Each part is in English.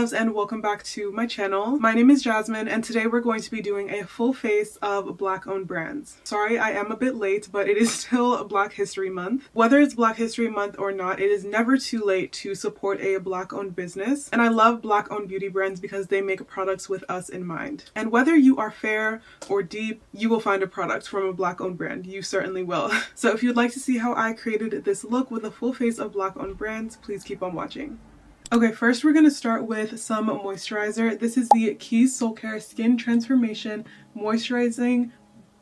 loves, and welcome back to my channel. My name is Jasmine and today we're going to be doing a full face of black owned brands. Sorry I am a bit late, but it is still Black History Month. Whether it's Black History Month or not, it is never too late to support a black owned business, and I love black owned beauty brands because they make products with us in mind. And whether you are fair or deep, you will find a product from a black owned brand. You certainly will. So if you'd like to see how I created this look with a full face of black owned brands, please keep on watching. Okay, first we're going to start with some moisturizer. This is the Keys Soulcare Skin Transformation Moisturizing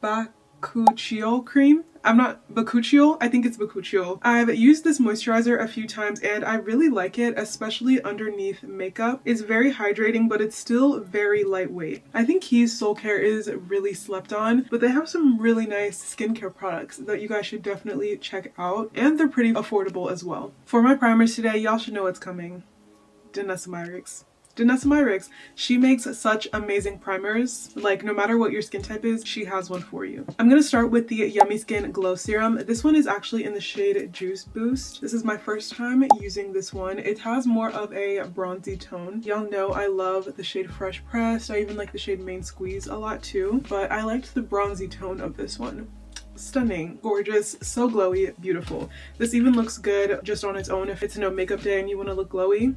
Bakuchiol Cream. Bakuchiol? I think it's Bakuchiol. I've used this moisturizer a few times and I really like it, especially underneath makeup. It's very hydrating, but it's still very lightweight. I think Keys Soulcare is really slept on, but they have some really nice skincare products that you guys should definitely check out, and they're pretty affordable as well. For my primers today, y'all should know what's coming. Danessa Myricks. Danessa Myricks, she makes such amazing primers. Like, no matter what your skin type is, she has one for you. I'm gonna start with the Yummy Skin Glow Serum. This one is actually in the shade Juice Boost. This is my first time using this one. It has more of a bronzy tone. Y'all know I love the shade Fresh Pressed. I even like the shade Main Squeeze a lot too, but I liked the bronzy tone of this one. Stunning, gorgeous, so glowy, beautiful. This even looks good just on its own if it's no makeup day and you want to look glowy.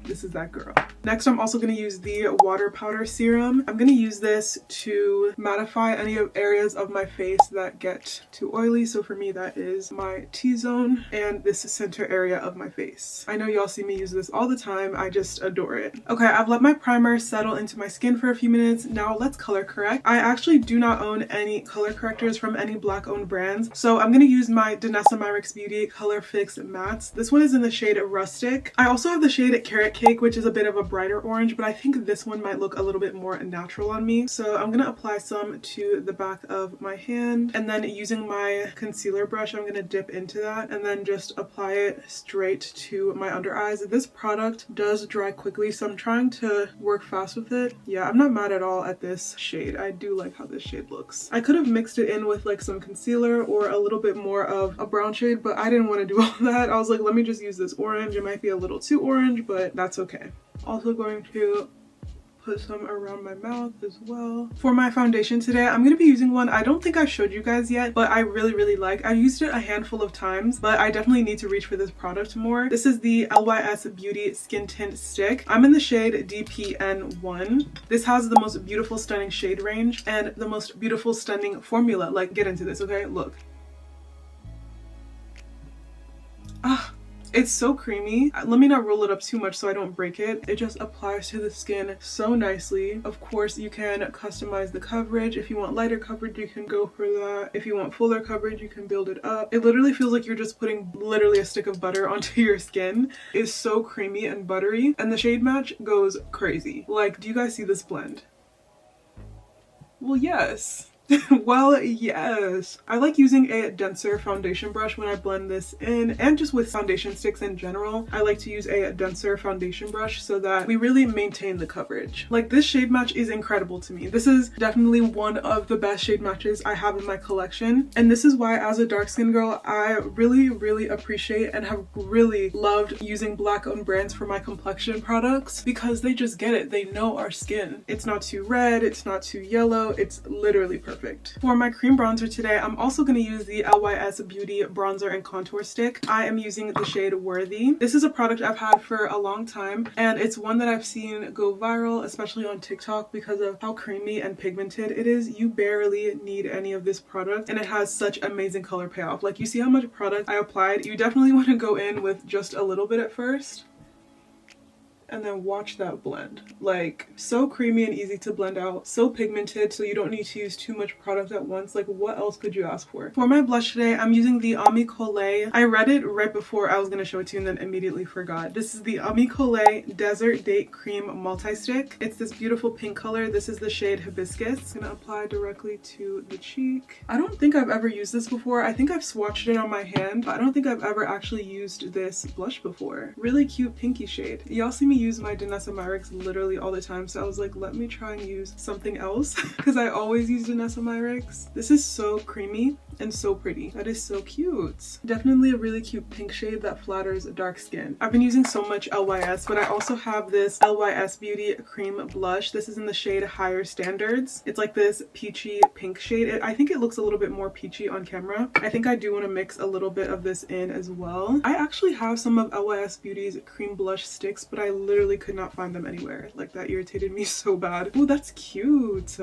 This is that girl. Next, I'm also going to use the Water Powder Serum. I'm going to use this to mattify any areas of my face that get too oily. So for me, that is my T-zone and this center area of my face. I know y'all see me use this all the time. I just adore it. Okay, I've let my primer settle into my skin for a few minutes. Now let's color correct. I actually do not own any color correctors from any black owned brands. So I'm going to use my Danessa Myricks Beauty Colorfix Mattes. This one is in the shade Rustic. I also have the shade Carrot Cake, which is a bit of a brighter orange, but I think this one might look a little bit more natural on me. So I'm gonna apply some to the back of my hand, and then using my concealer brush, I'm gonna dip into that and then just apply it straight to my under eyes. This product does dry quickly, so I'm trying to work fast with it. Yeah, I'm not mad at all at this shade. I do like how this shade looks. I could have mixed it in with like some concealer or a little bit more of a brown shade, but I didn't want to do all that. I was like, let me just use this orange. It might be a little too orange, but that's okay. Also going to put some around my mouth as well. For my foundation today, I'm going to be using one I don't think I showed you guys yet, but I really like. I've used it a handful of times, but I definitely need to reach for this product more. This is the LYS Beauty Skin Tint Stick. I'm in the shade DPN1. This has the most beautiful stunning shade range and the most beautiful stunning formula. Like, get into this, okay? Look. Ah. It's so creamy. Let me not roll it up too much so I don't break it. It just applies to the skin so nicely. Of course, you can customize the coverage. If you want lighter coverage, you can go for that. If you want fuller coverage, you can build it up. It literally feels like you're just putting literally a stick of butter onto your skin. It's so creamy and buttery, and the shade match goes crazy. Like, do you guys see this blend? Well, yes. Well, yes. I like using a denser foundation brush when I blend this in, and just with foundation sticks in general. I like to use a denser foundation brush so that we really maintain the coverage. Like, this shade match is incredible to me. This is definitely one of the best shade matches I have in my collection, and this is why as a dark skin girl, I really appreciate and have really loved using black owned brands for my complexion products, because they just get it. They know our skin. It's not too red, it's not too yellow, it's literally perfect. For my cream bronzer today, I'm also going to use the LYS Beauty Bronzer and Contour Stick. I am using the shade Worthy. This is a product I've had for a long time, and it's one that I've seen go viral, especially on TikTok, because of how creamy and pigmented it is. You barely need any of this product, and it has such amazing color payoff. Like, you see how much product I applied? You definitely want to go in with just a little bit at first, and then watch that blend. Like, so creamy and easy to blend out, so pigmented, so you don't need to use too much product at once. Like, what else could you ask for? For my blush today, I'm using the Colé. I read it right before I was gonna show it to you and then immediately forgot. This is the Colé Desert Date Cream Multi-Stick. It's this beautiful pink color. This is the shade Hibiscus. I'm gonna apply directly to the cheek. I don't think I've ever used this before. I think I've swatched it on my hand, but I don't think I've ever actually used this blush before. Really cute pinky shade. Y'all see me use my Danessa Myricks literally all the time, so I was like, let me try and use something else because I always use Danessa Myricks. This is so creamy and so pretty. That is so cute. Definitely a really cute pink shade that flatters dark skin. I've been using so much LYS, but I also have this LYS Beauty Cream Blush. This is in the shade Higher Standards. It's like this peachy pink shade. I think it looks a little bit more peachy on camera. I think I do want to mix a little bit of this in as well. I actually have some of LYS Beauty's cream blush sticks, but I literally could not find them anywhere. Like, that irritated me so bad. Oh, that's cute.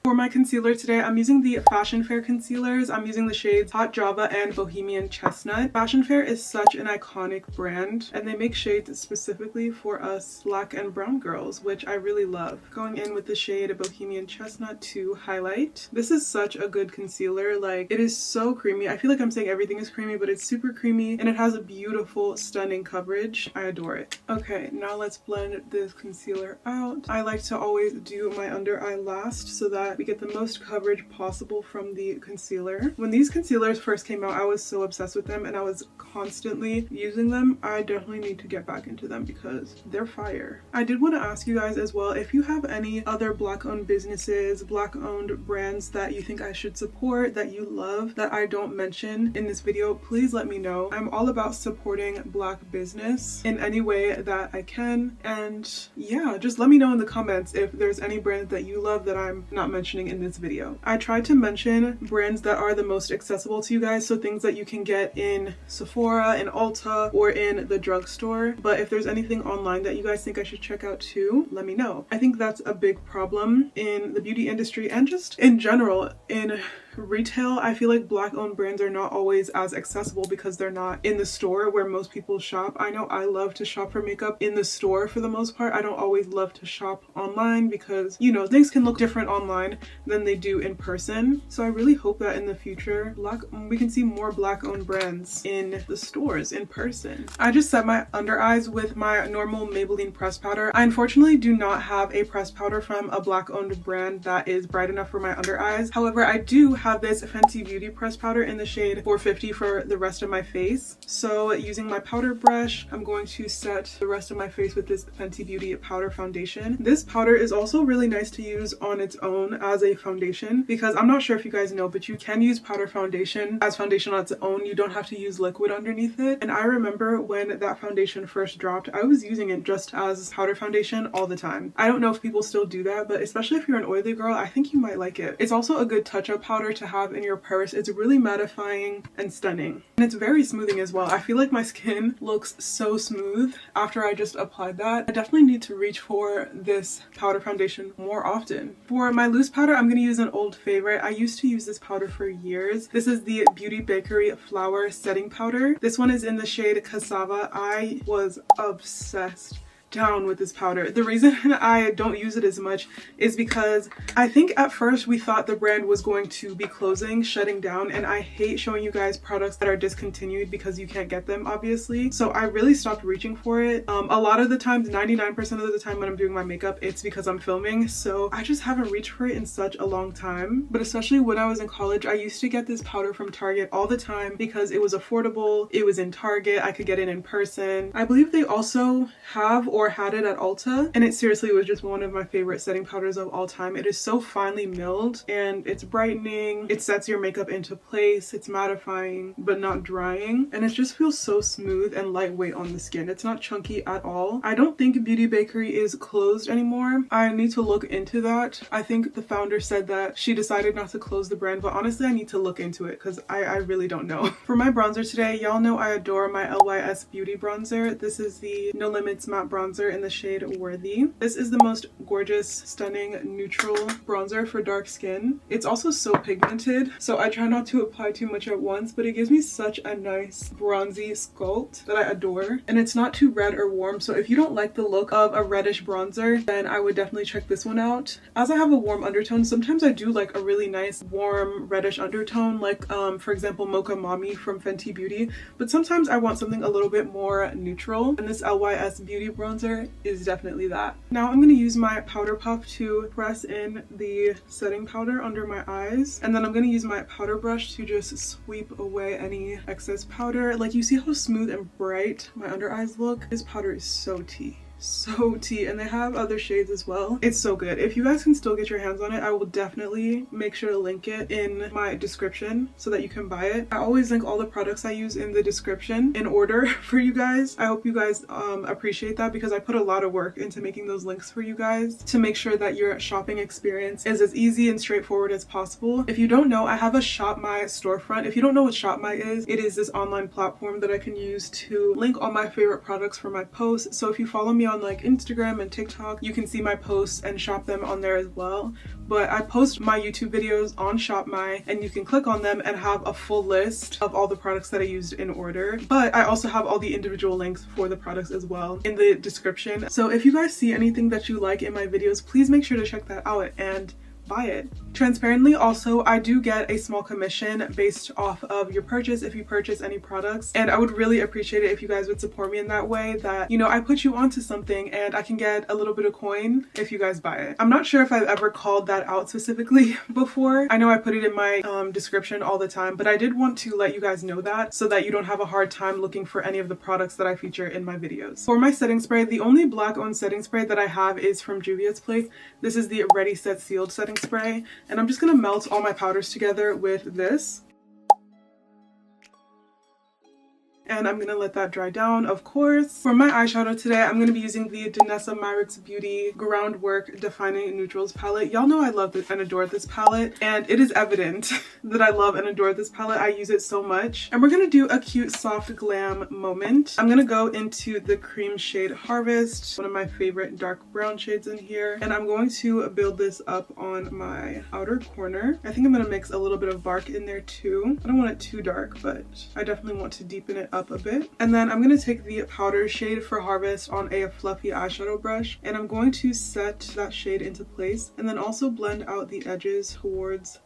For my concealer today, I'm using the Fashion Fair concealers. I'm using the shades Hot Java and Bohemian Chestnut. Fashion Fair is such an iconic brand, and they make shades specifically for us black and brown girls, which I really love. Going in with the shade Bohemian Chestnut to highlight. This is such a good concealer. Like, it is so creamy. I feel like I'm saying everything is creamy, but it's super creamy, and it has a beautiful, stunning coverage. I adore it. Okay, now let's blend this concealer out. I like to always do my under eye last so that we get the most coverage possible from the concealer. When these concealers first came out, I was so obsessed with them and I was constantly using them. I definitely need to get back into them because they're fire. I did want to ask you guys as well, if you have any other black-owned businesses, black-owned brands that you think I should support, that you love, that I don't mention in this video, please let me know. I'm all about supporting black business in any way that I can, and yeah, just let me know in the comments if there's any brand that you love that I'm not mentioning in this video. I tried to mention brands that are the most accessible to you guys, so things that you can get in Sephora, in Ulta, or in the drugstore, but if there's anything online that you guys think I should check out too, let me know. I think that's a big problem in the beauty industry and just in general in retail. I feel like black-owned brands are not always as accessible because they're not in the store where most people shop. I know I love to shop for makeup in the store for the most part. I don't always love to shop online because, you know, things can look different online than they do in person. So I really hope that in the future we can see more black-owned brands in the stores in person. I just set my under eyes with my normal Maybelline pressed powder. I unfortunately do not have a pressed powder from a black-owned brand that is bright enough for my under eyes. However, I do have this Fenty Beauty pressed powder in the shade 450 for the rest of my face. So using my powder brush, I'm going to set the rest of my face with this Fenty Beauty powder foundation. This powder is also really nice to use on its own as a foundation, because I'm not sure if you guys know, but you can use powder foundation as foundation on its own. You don't have to use liquid underneath it. And I remember when that foundation first dropped, I was using it just as powder foundation all the time. I don't know if people still do that, but especially if you're an oily girl, I think you might like it. It's also a good touch-up powder to have in your purse. It's really mattifying and stunning, and it's very smoothing as well. I feel like my skin looks so smooth after I just applied that. I definitely need to reach for this powder foundation more often. For my loose powder, I'm going to use an old favorite. I used to use this powder for years. This is the Beauty Bakerie Flower Setting Powder. This one is in the shade Cassava. I was obsessed down with this powder. The reason I don't use it as much is because I think at first we thought the brand was going to be closing, shutting down, and I hate showing you guys products that are discontinued because you can't get them, obviously. So I really stopped reaching for it. A lot of the times, 99% of the time when I'm doing my makeup, it's because I'm filming. So I just haven't reached for it in such a long time. But especially when I was in college, I used to get this powder from Target all the time because it was affordable. It was in Target. I could get it in person. I believe they also have or had it at Ulta, and it seriously was just one of my favorite setting powders of all time. It is so finely milled and it's brightening. It sets your makeup into place. It's mattifying but not drying, and it just feels so smooth and lightweight on the skin. It's not chunky at all. I don't think Beauty Bakerie is closed anymore. I need to look into that. I think the founder said that she decided not to close the brand, but honestly I need to look into it because I really don't know. For my bronzer today, y'all know I adore my LYS Beauty bronzer. This is the No Limits matte bronzer in the shade Worthy. This is the most gorgeous, stunning, neutral bronzer for dark skin. It's also so pigmented, so I try not to apply too much at once, but it gives me such a nice bronzy sculpt that I adore. And it's not too red or warm, so if you don't like the look of a reddish bronzer, then I would definitely check this one out. As I have a warm undertone, sometimes I do like a really nice warm reddish undertone, like for example Mocha Mommy from Fenty Beauty, but sometimes I want something a little bit more neutral, and this LYS Beauty bronzer is definitely that. Now I'm going to use my powder puff to press in the setting powder under my eyes, and then I'm going to use my powder brush to just sweep away any excess powder. Like, you see how smooth and bright my under eyes look? This powder is so tea. so tea, and they have other shades as well. It's so good. If you guys can still get your hands on it, I will definitely make sure to link it in my description so that you can buy it. I always link all the products I use in the description in order for you guys. I hope you guys appreciate that, because I put a lot of work into making those links for you guys to make sure that your shopping experience is as easy and straightforward as possible. If you don't know, I have a Shop My storefront. If you don't know what Shop My is, it is this online platform that I can use to link all my favorite products for my posts. So if you follow me on like Instagram and TikTok, you can see my posts and shop them on there as well. But I post my YouTube videos on Shop My, and you can click on them and have a full list of all the products that I used in order. But I also have all the individual links for the products as well in the description. So if you guys see anything that you like in my videos, please make sure to check that out and buy it. Transparently, also, I do get a small commission based off of your purchase if you purchase any products, and I would really appreciate it if you guys would support me in that way, that, you know, I put you onto something and I can get a little bit of coin if you guys buy it. I'm not sure if I've ever called that out specifically before. I know I put it in my description all the time, but I did want to let you guys know that so that you don't have a hard time looking for any of the products that I feature in my videos. For my setting spray, the only black owned setting spray that I have is from Juvia's Place. This is the Ready Set Sealed setting spray, and I'm just gonna melt all my powders together with this. And I'm gonna let that dry down, of course. For my eyeshadow today, I'm gonna be using the Danessa Myricks Beauty Groundwork Defining Neutrals palette. Y'all know I love this and adore this palette, and it is evident that I love and adore this palette. I use it so much. And we're gonna do a cute soft glam moment. I'm gonna go into the cream shade Harvest, one of my favorite dark brown shades in here, and I'm going to build this up on my outer corner. I think I'm gonna mix a little bit of bark in there too. I don't want it too dark, but I definitely want to deepen it up a bit. And then I'm going to take the powder shade for Harvest on a fluffy eyeshadow brush, and I'm going to set that shade into place, and then also blend out the edges towards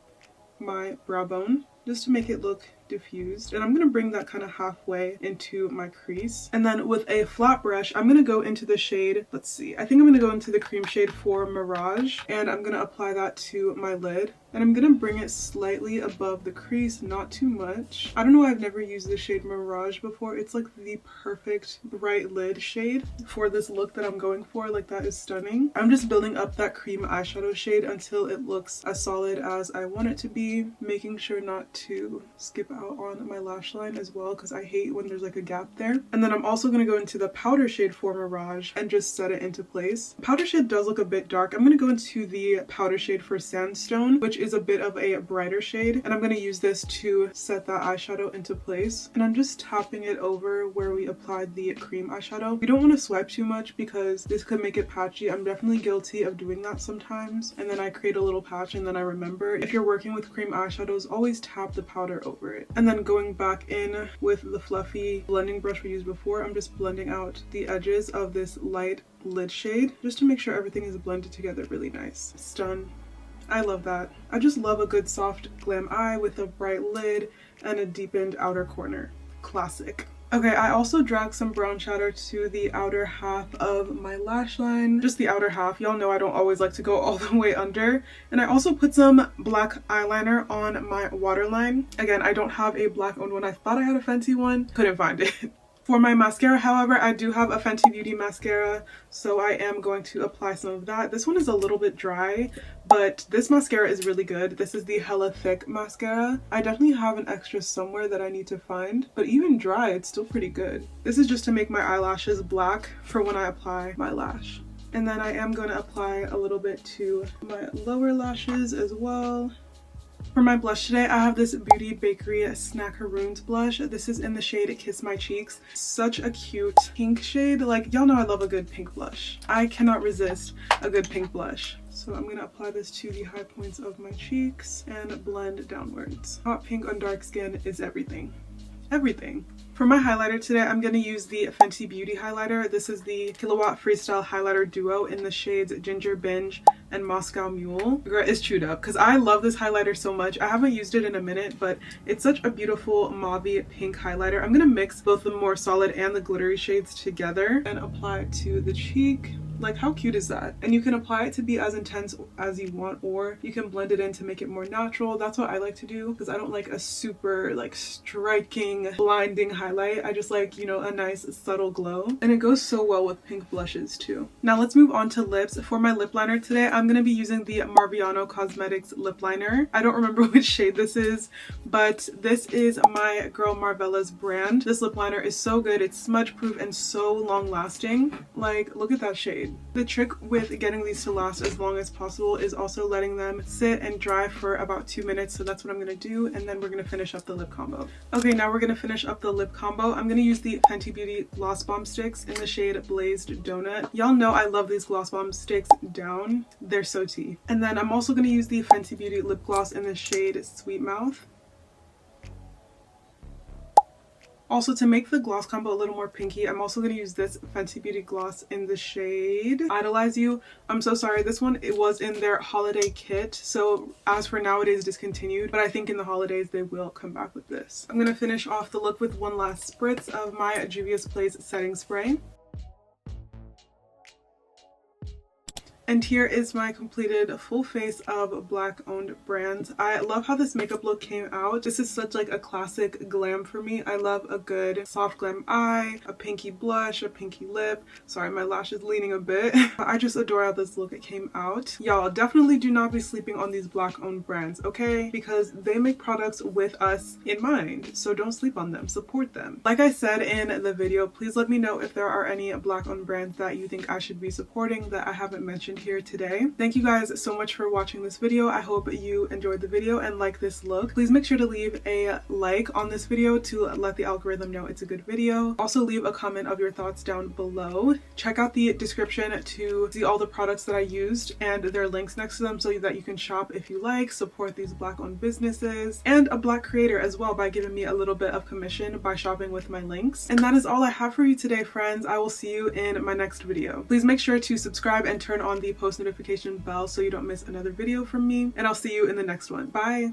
my brow bone just to make it look diffused. And I'm going to bring that kind of halfway into my crease, and then with a flat brush I'm going to go into the shade, let's see, I think I'm going to go into the cream shade for Mirage, and I'm going to apply that to my lid, and I'm going to bring it slightly above the crease, not too much. I don't know why I've never used the shade Mirage before. It's like the perfect bright lid shade for this look that I'm going for. Like, that is stunning. I'm just building up that cream eyeshadow shade until it looks as solid as I want it to be, making sure not to skip out on my lash line as well, because I hate when there's like a gap there. And then I'm also going to go into the powder shade for Mirage and just set it into place. Powder shade does look a bit dark. I'm going to go into the powder shade for Sandstone, which is a bit of a brighter shade, and I'm going to use this to set that eyeshadow into place. And I'm just tapping it over where we applied the cream eyeshadow. You don't want to swipe too much because this could make it patchy. I'm definitely guilty of doing that sometimes, and then I create a little patch and then I remember. If you're working with cream eyeshadows, always tap the powder over it. And then going back in with the fluffy blending brush we used before, I'm just blending out the edges of this light lid shade just to make sure everything is blended together really nice. It's done. I love that. I just love a good soft glam eye with a bright lid and a deepened outer corner. Classic. Okay, I also dragged some brown shadow to the outer half of my lash line. Just the outer half. Y'all know I don't always like to go all the way under. And I also put some black eyeliner on my waterline. Again, I don't have a black owned one. I thought I had a Fenty one. Couldn't find it. For my mascara, however, I do have a Fenty Beauty mascara, so I am going to apply some of that. This one is a little bit dry, but this mascara is really good. This is the Hella Thick mascara. I definitely have an extra somewhere that I need to find, but even dry, it's still pretty good. This is just to make my eyelashes black for when I apply my lash. And then I am going to apply a little bit to my lower lashes as well. For my blush today, I have this Beauty Bakerie Snackaroons blush. This is in the shade Kiss My Cheeks. Such a cute pink shade. Like, y'all know I love a good pink blush. I cannot resist a good pink blush. So I'm going to apply this to the high points of my cheeks and blend downwards. Hot pink on dark skin is everything. Everything. For my highlighter today, I'm going to use the Fenty Beauty highlighter. This is the Kilowatt Freestyle Highlighter Duo in the shades Ginger Binge and Moscow Mule. Girl, it's chewed up because I love this highlighter so much. I haven't used it in a minute, but it's such a beautiful mauvey pink highlighter. I'm going to mix both the more solid and the glittery shades together and apply it to the cheek. Like, how cute is that? And you can apply it to be as intense as you want, or you can blend it in to make it more natural. That's what I like to do, because I don't like a super like striking, blinding highlight. I just like, you know, a nice subtle glow. And it goes so well with pink blushes too. Now let's move on to lips. For my lip liner today, I'm going to be using the Marviano Cosmetics lip liner. I don't remember which shade this is, but this is my girl Marvella's brand. This lip liner is so good. It's smudge proof and so long lasting. Like, look at that shade. The trick with getting these to last as long as possible is also letting them sit and dry for about 2 minutes. So that's what I'm going to do, and then we're going to finish up the lip combo. Okay, now we're going to finish up the lip combo. I'm going to use the Fenty Beauty Gloss Bomb Sticks in the shade Blazed Donut. Y'all know I love these gloss bomb sticks down. They're so tea. And then I'm also going to use the Fenty Beauty lip gloss in the shade Sweet Mouth. Also, to make the gloss combo a little more pinky, I'm also going to use this Fenty Beauty gloss in the shade Idolize You. I'm so sorry, this one, it was in their holiday kit, so as for now it is discontinued, but I think in the holidays they will come back with this. I'm going to finish off the look with one last spritz of my Juvia's Place setting spray. And here is my completed full face of black owned brands. I love how this makeup look came out. This is such like a classic glam for me. I love a good soft glam eye, a pinky blush, a pinky lip. Sorry, my lash is leaning a bit. But I just adore how this look came out. Y'all definitely do not be sleeping on these black owned brands, okay? Because they make products with us in mind. So don't sleep on them, support them. Like I said in the video, please let me know if there are any black owned brands that you think I should be supporting that I haven't mentioned here today. Thank you guys so much for watching this video. I hope you enjoyed the video and like this look. Please make sure to leave a like on this video to let the algorithm know it's a good video. Also leave a comment of your thoughts down below. Check out the description to see all the products that I used and their links next to them so that you can shop if you like, support these black owned businesses and a black creator as well by giving me a little bit of commission by shopping with my links. And that is all I have for you today, friends. I will see you in my next video. Please make sure to subscribe and turn on the post notification bell so you don't miss another video from me, and I'll see you in the next one. Bye!